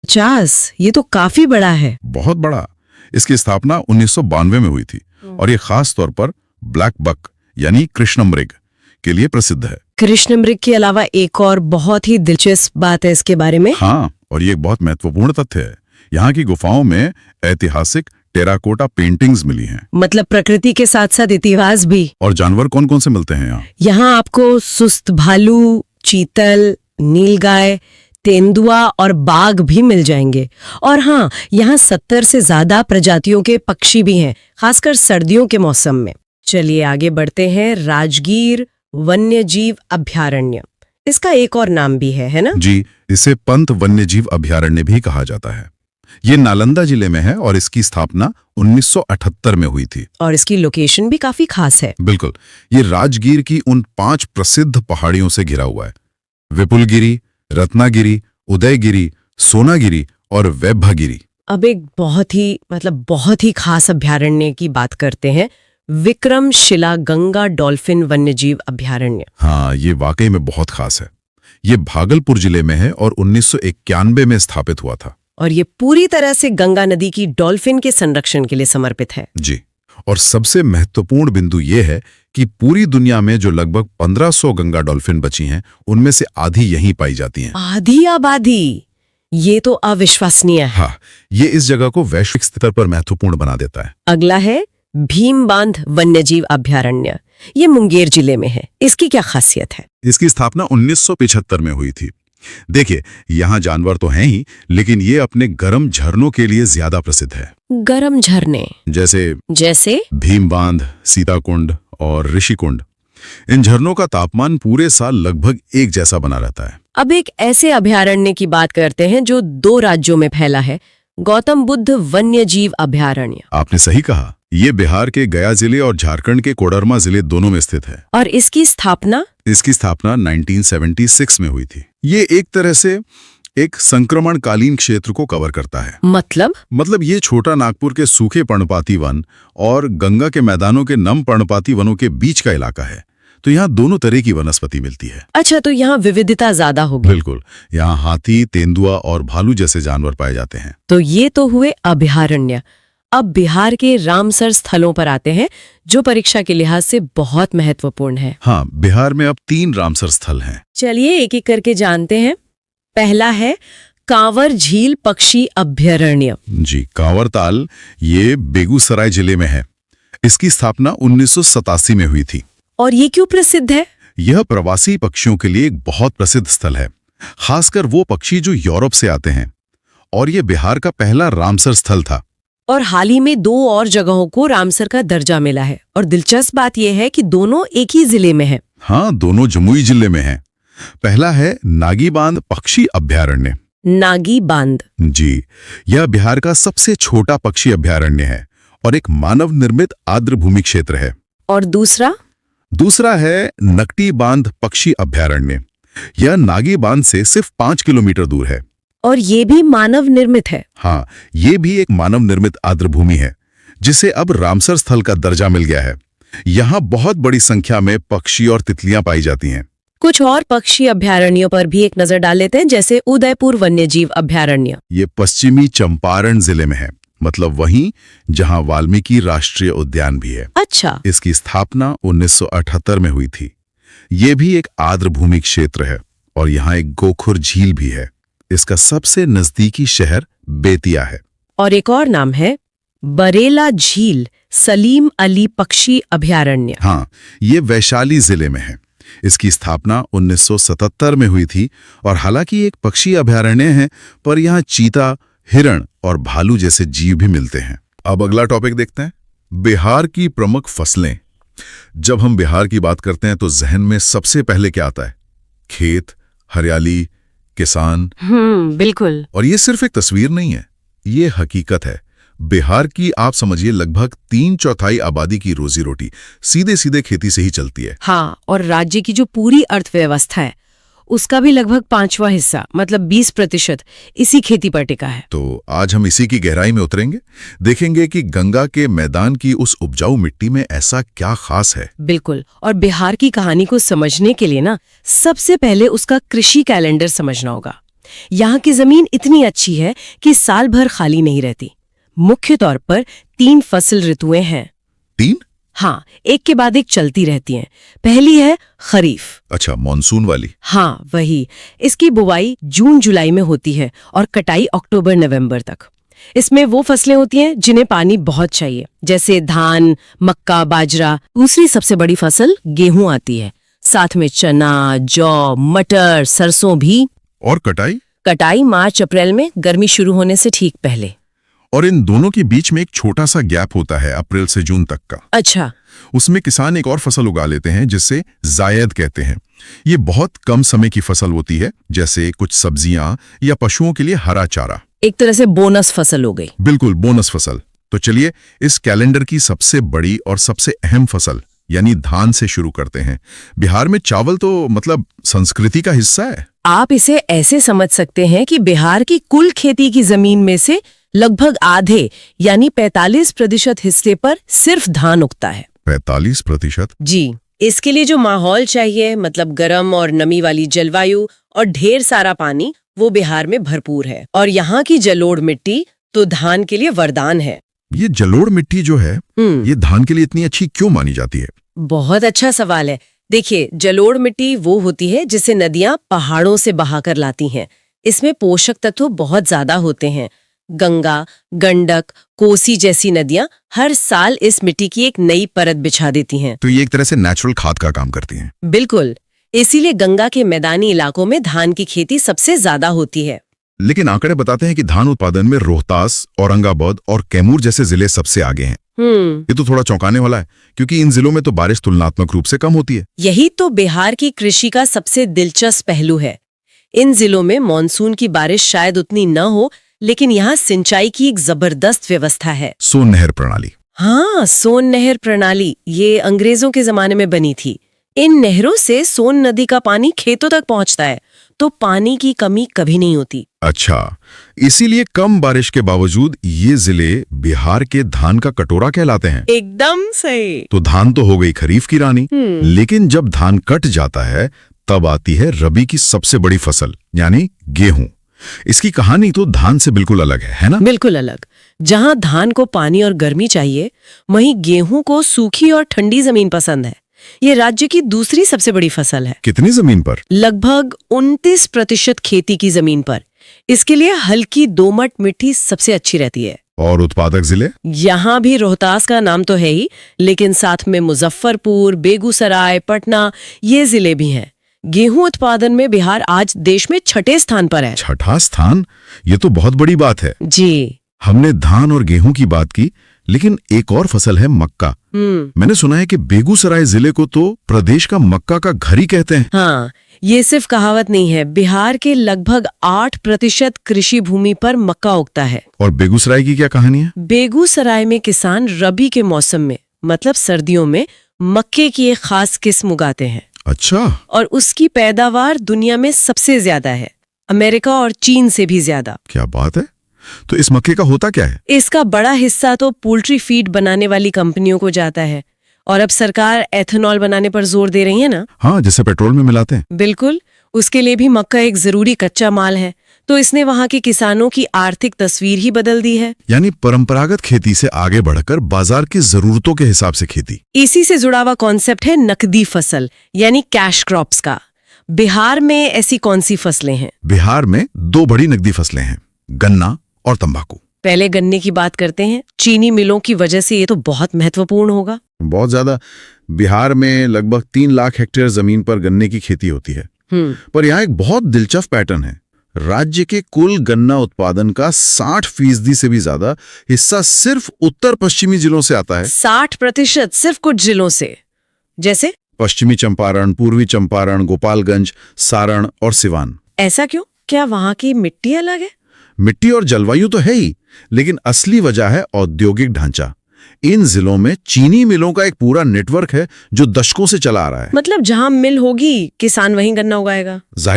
50, ये तो काफी बड़ा है। बहुत बड़ा। इसकी स्थापना 1992 में हुई थी और ये खास तौर पर ब्लैक बक यानी कृष्णमृग के लिए प्रसिद्ध है। कृष्णमृग के अलावा एक और बहुत ही दिलचस्प बात है इसके बारे में। हाँ, और ये एक बहुत महत्वपूर्ण तथ्य है। यहाँ की गुफाओं में ऐतिहासिक टेराकोटा पेंटिंग्स मिली हैं। मतलब प्रकृति के साथ साथ इतिहास भी। और जानवर कौन कौन से मिलते हैं यहाँ? यहाँ आपको सुस्त भालू, चीतल, नीलगाय, तेंदुआ और बाघ भी मिल जाएंगे। और हाँ, यहाँ 70 से ज्यादा प्रजातियों के पक्षी भी हैं, खासकर सर्दियों के मौसम में। चलिए आगे बढ़ते हैं। राजगीर वन्यजीव अभयारण्य, इसका एक और नाम भी है ना? जी, इसे पंत वन्यजीव अभयारण्य भी कहा जाता है। ये नालंदा जिले में है और इसकी स्थापना 1978 में हुई थी। और इसकी लोकेशन भी काफी खास है। बिल्कुल, ये राजगीर की उन 5 प्रसिद्ध पहाड़ियों से घिरा हुआ है। विपुलगिरी, रत्नागिरी, उदयगिरी, सोनागिरी और वैभवगिरी। अब एक बहुत ही खास अभयारण्य की बात करते हैं, विक्रमशिला गंगा डॉल्फिन वन्यजीव अभयारण्य। हाँ, ये वाकई में बहुत खास है। ये भागलपुर जिले में है और 1991 में स्थापित हुआ था। और ये पूरी तरह से गंगा नदी की डॉल्फिन के संरक्षण के लिए समर्पित है। जी, और सबसे महत्वपूर्ण बिंदु ये है कि पूरी दुनिया में जो लगभग 1500 गंगा डॉल्फिन बची हैं, उनमें से आधी यहीं पाई जाती हैं। आधी आबादी, ये तो अविश्वसनीय है। हाँ, ये इस जगह को वैश्विक स्तर पर महत्वपूर्ण बना देता है। अगला है भीमबांध वन्यजीव अभयारण्य। ये मुंगेर जिले में है। इसकी क्या खासियत है? इसकी स्थापना 1975 में हुई थी। देखिए, यहाँ जानवर तो हैं ही, लेकिन ये अपने गर्म झरनों के लिए ज्यादा प्रसिद्ध है। गर्म झरने जैसे भीमबांध, सीताकुंड और ऋषिकुंड। इन झरनों का तापमान पूरे साल लगभग एक जैसा बना रहता है। अब एक ऐसे अभयारण्य की बात करते हैं जो 2 राज्यों में फैला है, गौतम बुद्ध वन्यजीव अभयारण्य। आपने सही कहा, ये बिहार के गया जिले और झारखंड के कोडरमा जिले दोनों में स्थित है। और इसकी स्थापना 1976 में हुई थी। ये एक तरह से एक संक्रमणकालीन क्षेत्र को कवर करता है। मतलब ये छोटा नागपुर के सूखे पर्णपाती वन और गंगा के मैदानों के नम पर्णपाती वनों के बीच का इलाका है। तो यहाँ दोनों तरह की वनस्पति मिलती है। अच्छा, तो यहाँ विविधता ज्यादा होगी। बिल्कुल, यहाँ हाथी, तेंदुआ और भालू जैसे जानवर पाए जाते हैं। तो ये तो हुए अभयारण्य। अब बिहार के रामसर स्थलों पर आते हैं, जो परीक्षा के लिहाज से बहुत महत्वपूर्ण है। हाँ, बिहार में अब 3 रामसर स्थल हैं। चलिए एक एक करके जानते हैं। पहला है कांवर झील पक्षी अभयारण्य। जी, कांवर ताल ये बेगूसराय जिले में है। इसकी स्थापना 1987 में हुई थी। और ये क्यों प्रसिद्ध है? यह प्रवासी पक्षियों के लिए एक बहुत प्रसिद्ध स्थल है, खासकर वो पक्षी जो यूरोप से आते हैं। और ये बिहार का पहला रामसर स्थल था। और हाल ही में 2 और जगहों को रामसर का दर्जा मिला है। और दिलचस्प बात यह है कि दोनों एक ही जिले में है। हाँ, दोनों जमुई जिले में है। पहला है नागी बांध पक्षी अभयारण्य। नागी बांध, जी, यह बिहार का सबसे छोटा पक्षी अभयारण्य है और एक मानव निर्मित आर्द्र भूमि क्षेत्र है। और दूसरा है नकटी बांध पक्षी अभयारण्य। यह नागी बांध से सिर्फ 5 किलोमीटर दूर है। और ये भी मानव निर्मित है। हाँ, ये भी एक मानव निर्मित आर्द्र भूमि है, जिसे अब रामसर स्थल का दर्जा मिल गया है। यहाँ बहुत बड़ी संख्या में पक्षी और तितलियां पाई जाती हैं। कुछ और पक्षी अभयारण्यों पर भी एक नजर डाल लेते हैं, जैसे उदयपुर वन्यजीव अभयारण्य। ये पश्चिमी चंपारण जिले में है, मतलब वहीं जहां वाल्मीकि राष्ट्रीय उद्यान भी है। अच्छा। इसकी स्थापना 1978 में हुई थी। ये भी एक आर्द्र भूमि क्षेत्र है और यहाँ एक गोखुर झील भी है। इसका सबसे नजदीकी शहर बेतिया है। और एक और नाम है बरेला झील सलीम अली पक्षी अभयारण्य। हाँ, ये वैशाली जिले में है। इसकी स्थापना 1977 में हुई थी और हालांकि एक पक्षी अभयारण्य है, पर यहाँ चीता, हिरण और भालू जैसे जीव भी मिलते हैं। अब अगला टॉपिक देखते हैं, बिहार की प्रमुख फसलें। जब हम बिहार की बात करते हैं तो जहन में सबसे पहले क्या आता है? खेत, हरियाली, किसान। बिल्कुल। और ये सिर्फ एक तस्वीर नहीं है, ये हकीकत है। बिहार की आप समझिए लगभग 3/4 आबादी की रोजी रोटी सीधे सीधे खेती से ही चलती है। हाँ, और राज्य की जो पूरी अर्थव्यवस्था है उसका भी लगभग 5वां हिस्सा, मतलब 20% इसी खेती पर टिका है। तो आज हम इसी की गहराई में उतरेंगे, देखेंगे कि गंगा के मैदान की उस उपजाऊ मिट्टी में ऐसा क्या खास है। बिल्कुल। और बिहार की कहानी को समझने के लिए ना सबसे पहले उसका कृषि कैलेंडर समझना होगा। यहाँ की जमीन इतनी अच्छी है कि साल भर खाली नहीं रहती। मुख्य तौर पर 3 फसल ऋतुएं हैं। 3? हाँ, एक के बाद एक चलती रहती हैं। पहली है खरीफ। अच्छा, मॉनसून वाली। हाँ, वही। इसकी बुवाई जून जुलाई में होती है और कटाई अक्टूबर नवंबर तक। इसमें वो फसलें होती हैं जिन्हें पानी बहुत चाहिए, जैसे धान, मक्का, बाजरा। दूसरी सबसे बड़ी फसल गेहूं आती है, साथ में चना, जौ, मटर, सरसों भी। और कटाई? कटाई मार्च अप्रैल में, गर्मी शुरू होने से ठीक पहले। और इन दोनों के बीच में एक छोटा सा गैप होता है, अप्रैल से जून तक का। अच्छा। उसमें किसान एक और फसल उगा लेते हैं जिसे जायद कहते हैं। ये बहुत कम समय की फसल होती है, जैसे कुछ सब्जियां या पशुओं के लिए हरा चारा। एक तरह से बोनस फसल हो गई। बिल्कुल, बोनस फसल। तो चलिए इस कैलेंडर की सबसे बड़ी और सबसे अहम फसल यानी धान से शुरू करते हैं। बिहार में चावल तो मतलब संस्कृति का हिस्सा है। आप इसे ऐसे समझ सकते हैं कि बिहार की कुल खेती की जमीन में से लगभग आधे यानी 45% हिस्से पर सिर्फ धान उगता है। 45%? जी। इसके लिए जो माहौल चाहिए, मतलब गर्म और नमी वाली जलवायु और ढेर सारा पानी, वो बिहार में भरपूर है। और यहाँ की जलोढ़ मिट्टी तो धान के लिए वरदान है। ये जलोढ़ मिट्टी जो है ये धान के लिए इतनी अच्छी क्यों मानी जाती है? बहुत अच्छा सवाल है। देखिए, जलोढ़ मिट्टी वो होती है जिसे नदियां पहाड़ों से बहाकर लाती हैं। इसमें पोषक तत्व बहुत ज्यादा होते हैं। गंगा, गंडक, कोसी जैसी नदियां हर साल इस मिट्टी की एक नई परत बिछा देती हैं। तो ये एक तरह से नेचुरल खाद का काम करती हैं। बिल्कुल। इसीलिए गंगा के मैदानी इलाकों में धान की खेती सबसे ज्यादा होती है। लेकिन आंकड़े बताते हैं कि धान उत्पादन में रोहतास, औरंगाबाद और कैमूर जैसे जिले सबसे आगे हैं। ये तो थोड़ा चौंकाने वाला है, क्योंकि इन जिलों में तो बारिश तुलनात्मक रूप से कम होती है। यही तो बिहार की कृषि का सबसे दिलचस्प पहलू है। इन जिलों में मानसून की बारिश शायद उतनी न हो, लेकिन यहाँ सिंचाई की एक जबरदस्त व्यवस्था है। सोन नहर प्रणाली। हाँ, सोन नहर प्रणाली ये अंग्रेजों के जमाने में बनी थी। इन नहरों से सोन नदी का पानी खेतों तक पहुंचता है, तो पानी की कमी कभी नहीं होती। अच्छा, इसीलिए कम बारिश के बावजूद ये जिले बिहार के धान का कटोरा कहलाते हैं। एकदम सही। तो धान तो हो गई खरीफ की रानी, लेकिन जब धान कट जाता है तब आती है रबी की सबसे बड़ी फसल यानी गेहूं। इसकी कहानी तो धान से बिल्कुल अलग है ना? बिल्कुल अलग। जहां धान को पानी और गर्मी चाहिए, वहीं गेहूं को सूखी और ठंडी जमीन पसंद है। ये राज्य की दूसरी सबसे बड़ी फसल है। कितनी जमीन पर? लगभग 29% खेती की जमीन पर। इसके लिए हल्की दोमट मिट्टी सबसे अच्छी रहती है। और उत्पादक जिले? यहाँ भी रोहतास का नाम तो है ही, लेकिन साथ में मुजफ्फरपुर, बेगूसराय, पटना ये जिले भी हैं। गेहूं उत्पादन में बिहार आज देश में 6ठे स्थान पर है। 6ठा स्थान? ये तो बहुत बड़ी बात है। जी। हमने धान और गेहूं की बात की, लेकिन एक और फसल है मक्का। मैंने सुना है कि बेगूसराय जिले को तो प्रदेश का मक्का का घर ही कहते हैं। हाँ, ये सिर्फ कहावत नहीं है। बिहार के लगभग 8% कृषि भूमि पर मक्का उगता है। और बेगूसराय की क्या कहानी है? बेगूसराय में किसान रबी के मौसम में, मतलब सर्दियों में, मक्के की एक खास किस्म उगाते हैं। अच्छा। और उसकी पैदावार दुनिया में सबसे ज्यादा है, अमेरिका और चीन से भी ज्यादा। क्या बात है! तो इस मक्के का होता क्या है? इसका बड़ा हिस्सा तो पोल्ट्री फीड बनाने वाली कंपनियों को जाता है, और अब सरकार एथेनॉल बनाने पर जोर दे रही है ना। हाँ, जिसे पेट्रोल में मिलाते हैं। बिल्कुल, उसके लिए भी मक्का एक जरूरी कच्चा माल है। तो इसने वहाँ के किसानों की आर्थिक तस्वीर ही बदल दी है। यानी परंपरागत खेती से आगे बढ़कर बाजार की जरूरतों के हिसाब से खेती। इसी से जुड़ा हुआ कॉन्सेप्ट है नकदी फसल यानी कैश क्रॉप्स का। बिहार में ऐसी कौन सी फसलें हैं? बिहार में 2 बड़ी नकदी फसलें हैं, गन्ना और तंबाकू। पहले गन्ने की बात करते हैं। चीनी मिलों की वजह से ये तो बहुत महत्वपूर्ण होगा। बहुत ज्यादा। बिहार में लगभग 3 लाख हेक्टेयर जमीन पर गन्ने की खेती होती है। पर यहाँ एक बहुत दिलचस्प पैटर्न है। राज्य के कुल गन्ना उत्पादन का 60% से भी ज्यादा हिस्सा सिर्फ उत्तर पश्चिमी जिलों से आता है। 60% सिर्फ कुछ जिलों से, जैसे पश्चिमी चंपारण, पूर्वी चंपारण, गोपालगंज, सारण और सिवान। ऐसा क्यों? क्या वहाँ की मिट्टी अलग है? मिट्टी और जलवायु तो है ही, लेकिन असली वजह है औद्योगिक ढांचा। इन जिलों में चीनी मिलों का एक पूरा नेटवर्क है जो दशकों से चला आ रहा है। मतलब जहाँ मिल होगी, किसान वहीं गन्ना उगाएगा। जाहिर